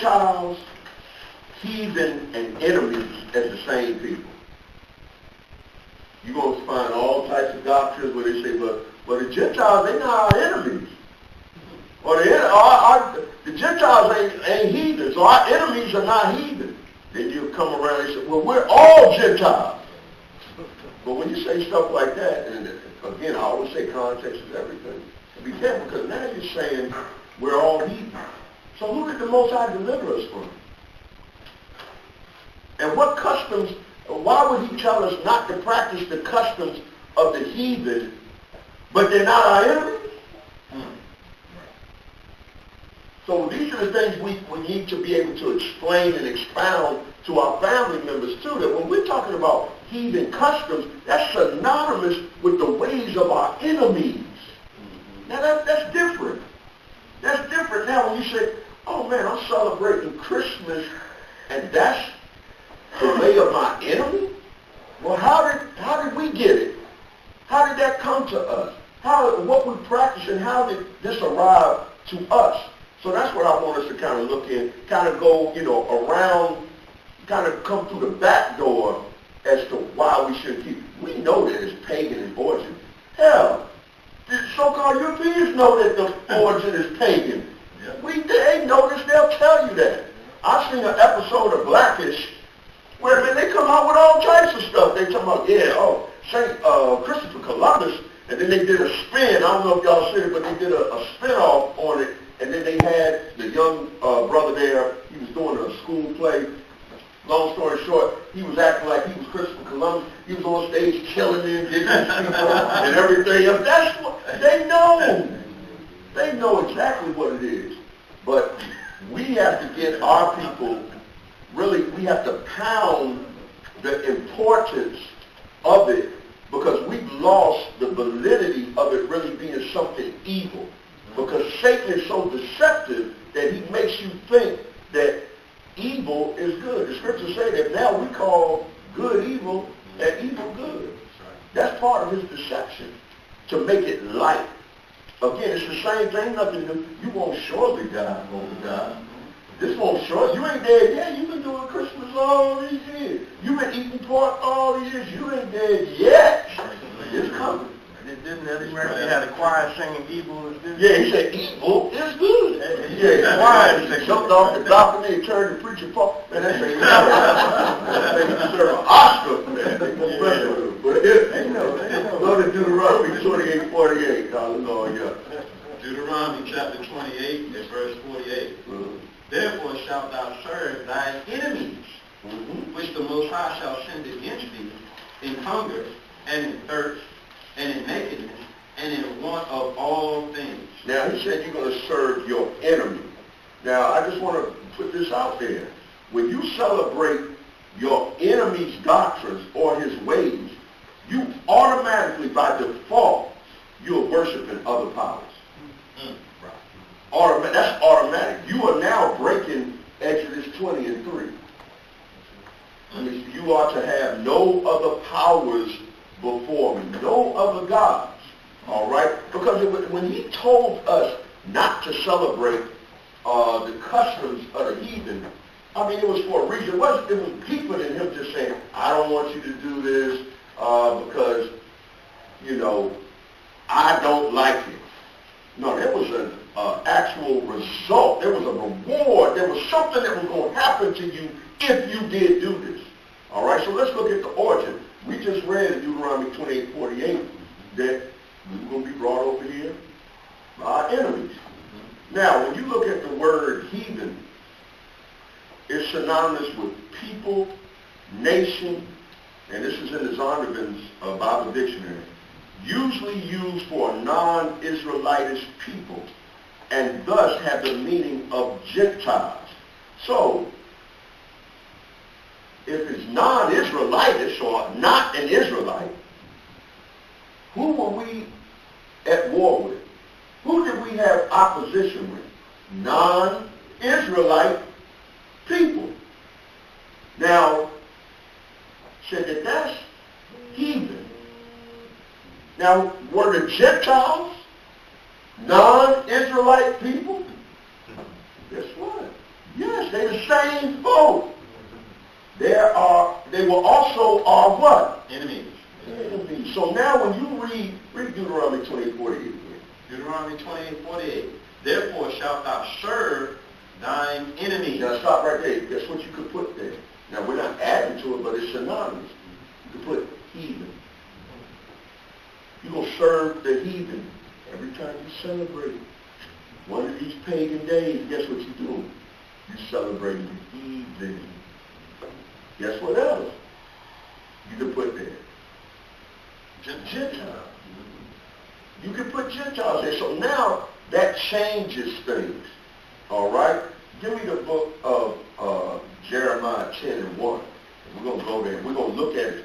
Gentiles, heathen, and enemies as the same people. You're going to find all types of doctrines where they say, but the Gentiles, they're not our enemies. Or the Gentiles ain't heathens, so our enemies are not heathen. Then you come around and say, well, we're all Gentiles. But when you say stuff like that, and again, I always say context is everything. Be careful, because now you're saying we're all heathen. So who did the Most High deliver us from? And what customs, why would he tell us not to practice the customs of the heathen, but they're not our enemies? So these are the things we need to be able to explain and expound to our family members too, that when we're talking about heathen customs, that's synonymous with the ways of our enemies. Now that's different. That's different now when you say, oh man, I'm celebrating Christmas and that's the way of my enemy? Well, how did we get it? How did that come to us? What we practice and how did this arrive to us? So that's what I want us to kind of look in, kind of go, around, kind of come through the back door as to why we should keep. We know that it's pagan in origin. Hell, the so-called Europeans know that the origin is pagan. Yeah. They know this, they'll tell you that. I've seen an episode of Blackish where, man, they come out with all types of stuff. They talk about, St. Christopher Columbus, and then they did a spin. I don't know if y'all seen it, but they did a spin-off on it. And then they had the young brother there. He was doing a school play. Long story short, he was acting like he was Christopher Columbus. He was on stage killing the indigenous people and everything else. That's what they know. They know exactly what it is. But we have to get our people, really, we have to pound the importance of it, because we've lost the validity of it really being something evil. Because Satan is so deceptive that he makes you think that evil is good. The scriptures say that now we call good evil and evil good. That's part of his deception, to make it light. Again, it's the same thing, nothing new. You won't surely die, God. This won't surely. You ain't dead yet. You've been doing Christmas all these years. You've been eating pork all these years. You ain't dead yet. It's coming. Didn't Eddie Murphy had a choir singing evil is good? Yeah, he said evil is good. Yeah, the choir, he jumped off the balcony and turned the preacher Paul. Man, that's a they deserve an Oscar, man. But they know. Go to Deuteronomy 28:48. Hallelujah. Deuteronomy chapter 28 and verse 48. Mm-hmm. Therefore shalt thou serve thine enemies, which the Most High shall send against thee, in hunger and in thirst, and in nakedness, and in want of all things. Now, he said you're going to serve your enemy. Now, I just want to put this out there. When you celebrate your enemy's doctrines or his ways, you automatically, by default, you're worshiping other powers. Right. That's automatic. You are now breaking Exodus 20 and 3. I mean, you are to have no other powers before me, no other gods, all right? Because when he told us not to celebrate the customs of the heathen, I mean, it was for a reason. It was deeper than him just saying, I don't want you to do this because, I don't like it. No, there was an actual result. There was a reward. There was something that was going to happen to you if you did do this. All right, so let's look at the origin. We just read in Deuteronomy 28:48 that we're going to be brought over here by our enemies. Now, when you look at the word heathen, it's synonymous with people, nation, and this is in the Zondervan's Bible Dictionary, usually used for non-Israelitish people, and thus have the meaning of Gentiles. So, if it's non-Israelitish or not an Israelite, who were we at war with? Who did we have opposition with? Non-Israelite people. Now, said that's heathen. Now, were the Gentiles non-Israelite people? Guess what? Yes, They're the same folk. They were also our what? Enemies. Enemies. So now when you read Deuteronomy 28:48. Deuteronomy 28:48. Therefore shalt thou serve thine enemies. Now stop right there. Guess what you could put there? Now we're not adding to it, but it's synonymous. You could put heathen. You're going to serve the heathen every time you celebrate one of these pagan days. Guess what you're doing? You're celebrating the heathen. Guess what else you can put there? Gentiles. You can put Gentiles there. So now that changes things. All right? Give me the book of Jeremiah 10:1. We're going to go there. We're going to look at it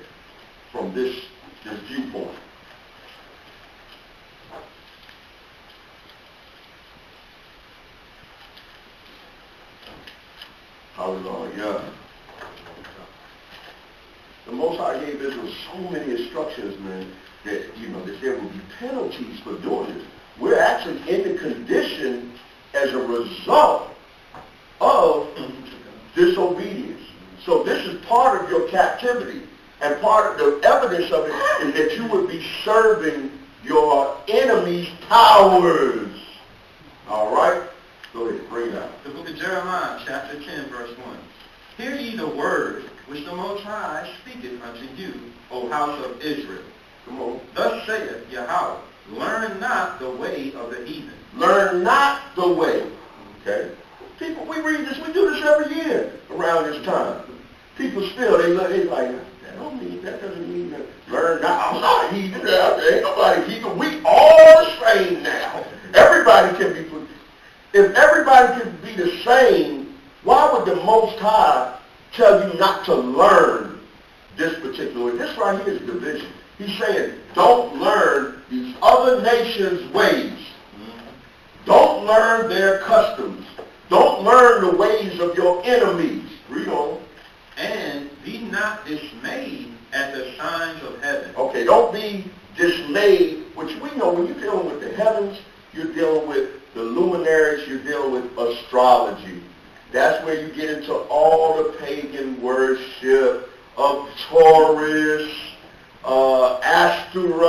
from this viewpoint. Hallelujah. The Most High gave Israel so many instructions, man, that, that there will be penalties for doing this. We're actually in the condition as a result of disobedience. So this is part of your captivity. And part of the evidence of it is that you would be serving your enemy's powers. All right? Go ahead, bring it out. The book of Jeremiah, chapter 10, verse 1. Hear ye the word which the Most High speaketh unto you, O house of Israel. Come on. Thus saith Yahweh, learn not the way of the heathen. Learn not the way. Okay? People, we read this, we do this every year around this time. People still, they like, that doesn't mean that. Learn not. I'm not a heathen. There ain't nobody heathen. We all the same now. Everybody can be. If everybody can be the same, why would the Most High tell you not to learn this particular? This right here is division. He's saying, don't learn these other nations' ways. Don't learn their customs. Don't learn the ways of your enemies. Read on. And be not dismayed at the signs of heaven. Okay, don't be dismayed, which we know when you're dealing with the heavens, you're dealing with the luminaries, you're dealing with astrology. That's where you get into all the pagan worship of Taurus, Astura,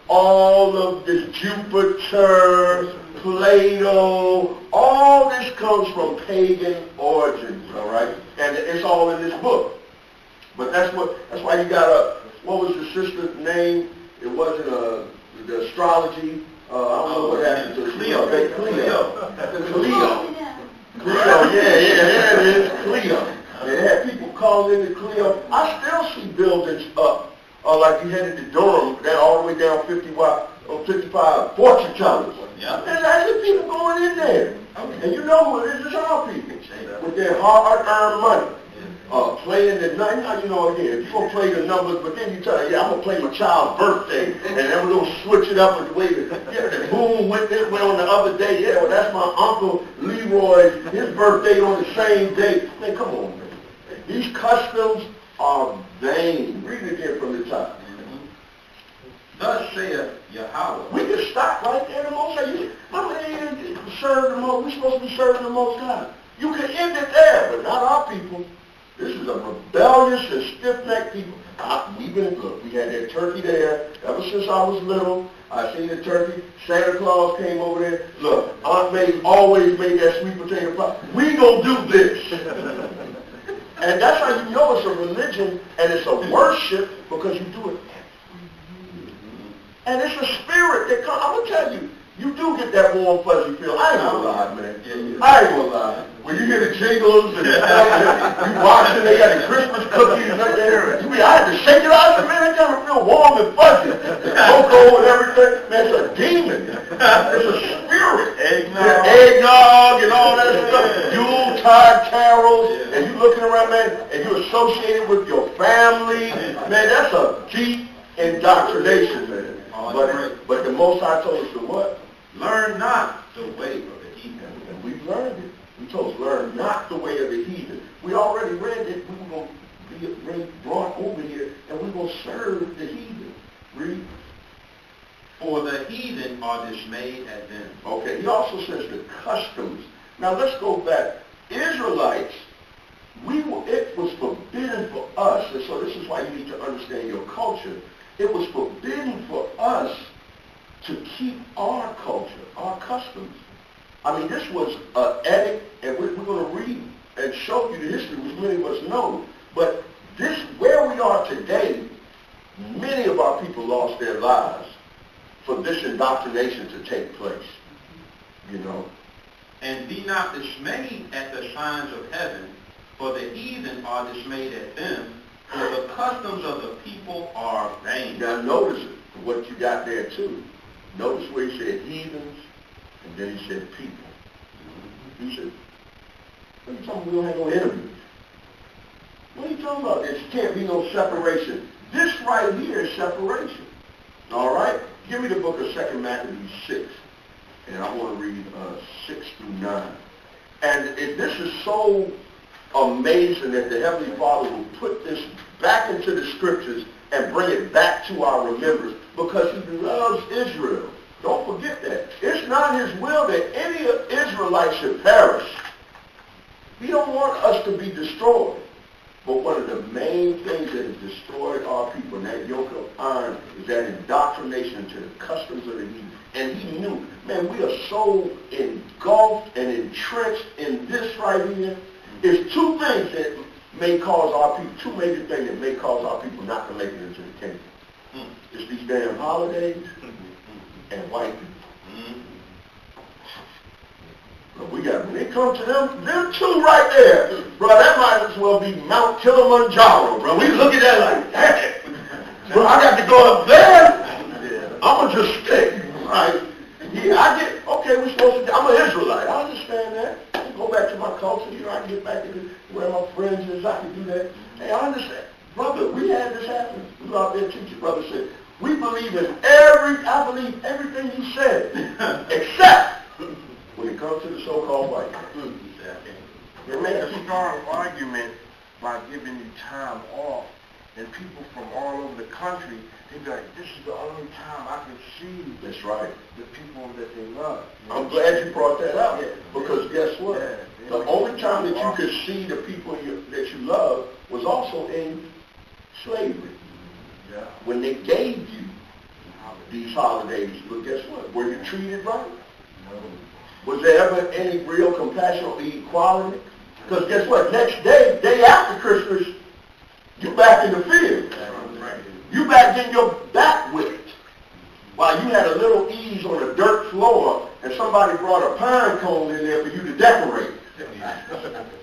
all of this Jupiter, Plato, all this comes from pagan origins, all right? And it's all in this book. But that's why you got what was the sister's name? It wasn't the astrology. I don't know what happened to Cleo. Cleo, yeah, it is Cleo. They had people calling into Cleo. I still see buildings up, like you headed to Durham, all the way down 55 fortune tellers. Yeah. There's actually people going in there. Okay. And you know who it is? It's our people with their hard-earned money. Playing the night, if you're going to play the numbers, but then you tell them, I'm going to play my child's birthday, and then we're going to switch it up with the way the boom went this way on the other day. Yeah, well, that's my Uncle Leroy's, his birthday on the same day. Man, come on, man. These customs are vain. Read it again from the top. Thus saith Yahweh. We can stop right there. The Most High. Serve the Most. We're supposed to be serving the Most High. You can end it there, but not our people. This is a rebellious and stiff-necked people. We had that turkey there ever since I was little. I seen the turkey. Santa Claus came over there. Look, Aunt May always made that sweet potato pie. We gonna do this. And that's how you know it's a religion and it's a worship, because you do it. And it's a spirit that comes. I'm going to tell you, you do get that warm, fuzzy feel. I ain't going to lie, man. I ain't going to lie. When you hear the jingles and you watching, they got the Christmas cookies up there. I had to shake it out. Man, it kind of feel warm and fuzzy. The cocoa and everything. Man, it's a demon. It's a spirit. Eggnog and all that stuff. Yuletide carols. And you looking around, man, and you associated with your family. Man, that's a deep indoctrination, man. But the Most High told us to what? Learn not the way of the heathen. And we've learned it. He told us, learn not the way of the heathen. We already read it. We were going to be brought over here, and we're going to serve the heathen. Read. For the heathen are dismayed at them. Okay. He also says the customs. Now let's go back Israelites, it was forbidden for us, and so this is why you need to understand your culture. It was forbidden for us to keep our culture, our customs. I mean, this was an edict, and we're going to read and show you the history, which many of us know. But this, where we are today, many of our people lost their lives for this indoctrination to take place. You know. And be not dismayed at the signs of heaven, for the heathen are dismayed at them, for the customs of the people are vain. Now notice what you got there too. Notice where he said heathens, and then he said people. He said, what are you talking about? We don't have no enemies. What are you talking about? There can't be no separation. This right here is separation. All right? Give me the book of 2 Maccabees 6. And I want to read 6 through 9. And this is so amazing that the Heavenly Father will put this back into the Scriptures and bring it back to our remembrance because He loves Israel. Don't forget that. It's not His will that any Israelite should perish. He don't want us to be destroyed. But one of the main things that has destroyed our people, and that yoke of iron, is that indoctrination to the customs of the heathen. And He knew, man, we are so engulfed and entrenched in this right here. There's two things that may cause our people, two major things that may cause our people not to make it into the kingdom. It's these damn holidays and white people. But when it comes to them two right there, bro, that might as well be Mount Kilimanjaro, bro. We look at that like, damn, bro, I got to go up there. I'm going to just stay, right? Yeah, I get, okay, we're supposed to, I'm an Israelite. I understand that. I can go back to my culture. You know, I can get back to where my friends is. I can do that. Hey, I understand. Brother, we had this happen. We go out there teaching. Brother said, we believe in I believe everything you said, except when it comes to the so-called white. They make a strong argument by giving you time off, and people from all over the country, they be like, this is the only time I can see. That's right. The people that they love. I'm glad you brought that up, because guess what? Yeah, the only time that you could see the people that you love was also in slavery. Yeah. When they gave you these holidays, but guess what? Were you treated right? No. Was there ever any real compassion or equality? Because guess what? Next day after Christmas, you're back in the field. You back getting your back whipped. While you had a little ease on a dirt floor and somebody brought a pine cone in there for you to decorate.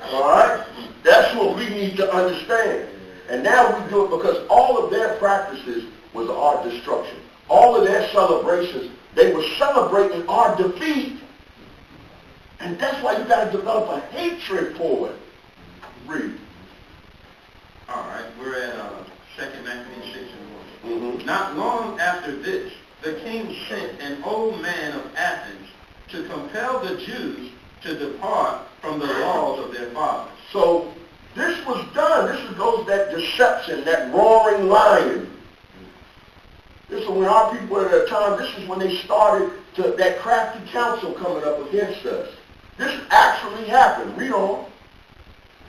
All right? That's what we need to understand. And now we do it because all of their practices was our destruction. All of their celebrations, they were celebrating our defeat. And that's why you got to develop a hatred for it. Read. All right, we're at 2 Maccabees 6 and 1. Mm-hmm. Not long after this, the king sent an old man of Athens to compel the Jews to depart from the laws of their fathers. So this was done. This goes that deception, that roaring lion. This is when our people at that time, this is when they started that crafty counsel coming up against us. This actually happened. Read on.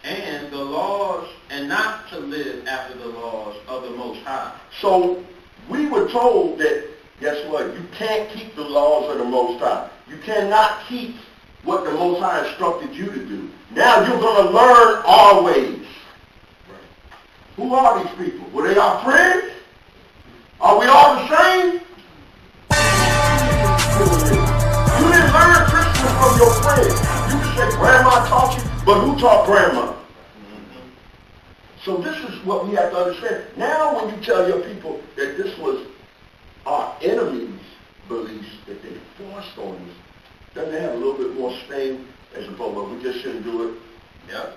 And the laws, and not to live after the laws of the Most High. So we were told that, guess what? You can't keep the laws of the Most High. You cannot keep what the Most High instructed you to do. Now you're going to learn our ways. Who are these people? Were they our friends? Are we all the same? You didn't learn Christmas from your friends. You can say grandma taught you, but who taught grandma? So this is what we have to understand. Now when you tell your people that this was our enemies' beliefs that they forced on us, doesn't it have a little bit more sting as opposed to we just shouldn't do it? Yep.